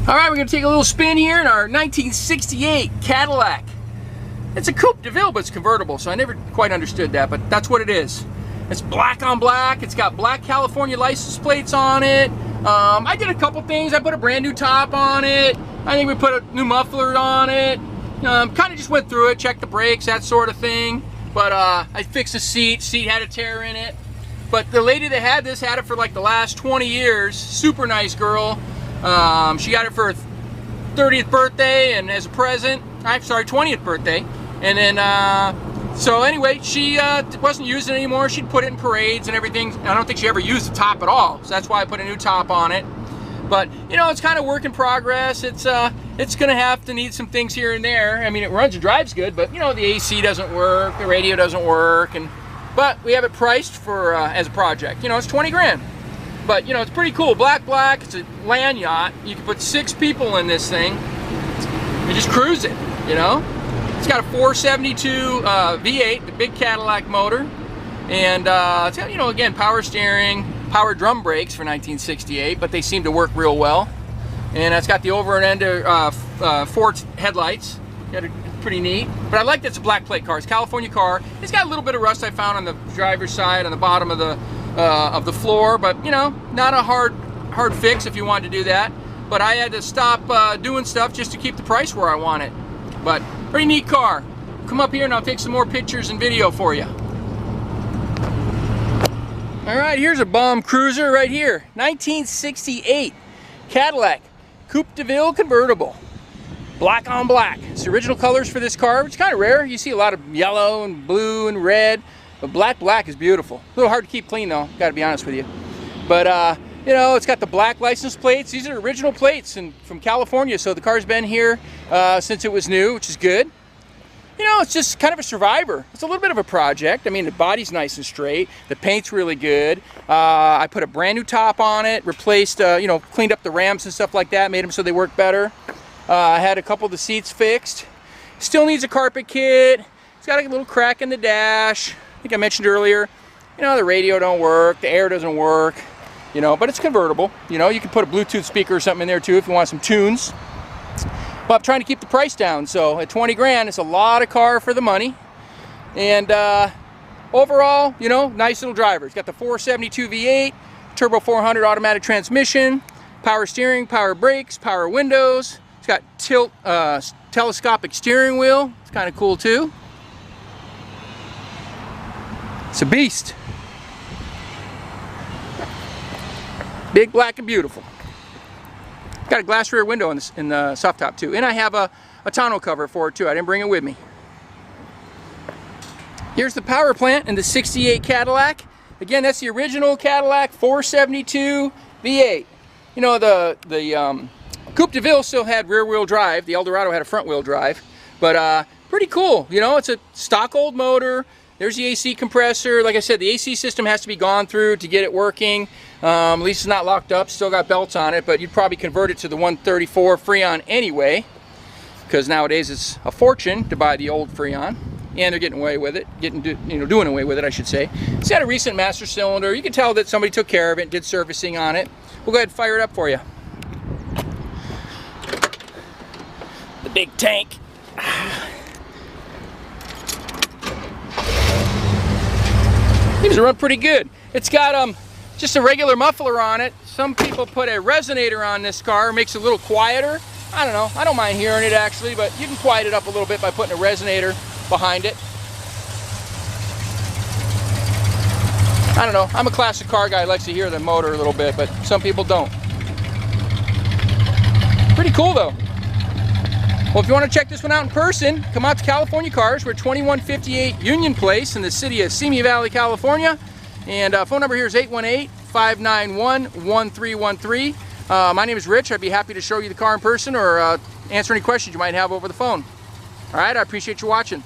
All right, we're gonna take a little spin here in our 1968 Cadillac. It's a Coupe Deville, but it's convertible, so I never quite understood that, but that's what it is. It's black on black. It's got black California license plates on it. I did a couple things. I put a brand new top on it. I think we put a new muffler on it. Kind of just went through it, checked the brakes, that sort of thing. But I fixed the seat. Seat had a tear in it. But the lady that had this had it for like the last 20 years. Super nice girl. She got it for her 30th birthday and as a present. I'm sorry, 20th birthday. And then, so anyway, she wasn't using it anymore. She'd put it in parades and everything. I don't think she ever used the top at all. So that's why I put a new top on it. But, you know, it's kind of work in progress. It's going to have to need some things here and there. I mean, it runs and drives good, but, you know, the AC doesn't work, the radio doesn't work. But we have it priced for as a project. You know, it's 20 grand. But, you know, it's pretty cool. Black. It's a land yacht. You can put 6 people in this thing. You just cruise it, you know. It's got a 472 V8, the big Cadillac motor. And it's got, you know, again, power steering, power drum brakes for 1968, but they seem to work real well. And it's got the over and under Ford headlights. Got it pretty neat. But I like that it's a black plate car. It's a California car. It's got a little bit of rust I found on the driver's side, on the bottom of the floor, but you know, not a hard fix if you wanted to do that. But I had to stop doing stuff just to keep the price where I want it. But pretty neat car. Come up here and I'll take some more pictures and video for you. All right, here's a bomb cruiser right here. 1968 Cadillac Coupe Deville Convertible. Black on black. It's the original colors for this car, which is kind of rare. You see a lot of yellow and blue and red, but black is beautiful. A little hard to keep clean though, gotta be honest with you. But you know, it's got the black license plates. These are original plates from California, so the car's been here since it was new, which is good. You know, it's just kind of a survivor. It's a little bit of a project. I mean, the body's nice and straight. The paint's really good. I put a brand new top on it, replaced, you know, cleaned up the rams and stuff like that, made them so they work better. I had a couple of the seats fixed. Still needs a carpet kit. It's got a little crack in the dash. I think I mentioned earlier, you know, the radio don't work, the air doesn't work, you know, but it's convertible. You know, you can put a Bluetooth speaker or something in there too if you want some tunes. But I'm trying to keep the price down, so at 20 grand, it's a lot of car for the money. And overall, you know, nice little driver. It's got the 472 V8, turbo 400 automatic transmission, power steering, power brakes, power windows. It's got telescopic steering wheel. It's kind of cool too. It's a beast. Big, black, and beautiful. Got a glass rear window in the soft top too. And I have a tonneau cover for it too. I didn't bring it with me. Here's the power plant in the 68 Cadillac. Again, that's the original Cadillac 472 V8. You know, the Coupe Deville still had rear wheel drive. The Eldorado had a front wheel drive. But pretty cool. You know, it's a stock old motor. There's the AC compressor. Like I said, the AC system has to be gone through to get it working. At least it's not locked up. Still got belts on it, but you'd probably convert it to the 134 Freon anyway, because nowadays it's a fortune to buy the old Freon, and they're getting away with it, doing away with it, I should say. It's got a recent master cylinder. You can tell that somebody took care of it, did servicing on it. We'll go ahead and fire it up for you. The big tank. Seems to run pretty good. It's got just a regular muffler on it. Some people put a resonator on this car. It makes it a little quieter. I don't know. I don't mind hearing it actually, but you can quiet it up a little bit by putting a resonator behind it. I don't know. I'm a classic car guy. Likes to hear the motor a little bit, but some people don't. Pretty cool though. Well, if you want to check this one out in person, come out to California Cars. We're at 2158 Union Place in the city of Simi Valley, California. And phone number here is 818-591-1313. My name is Rich. I'd be happy to show you the car in person or answer any questions you might have over the phone. All right, I appreciate you watching.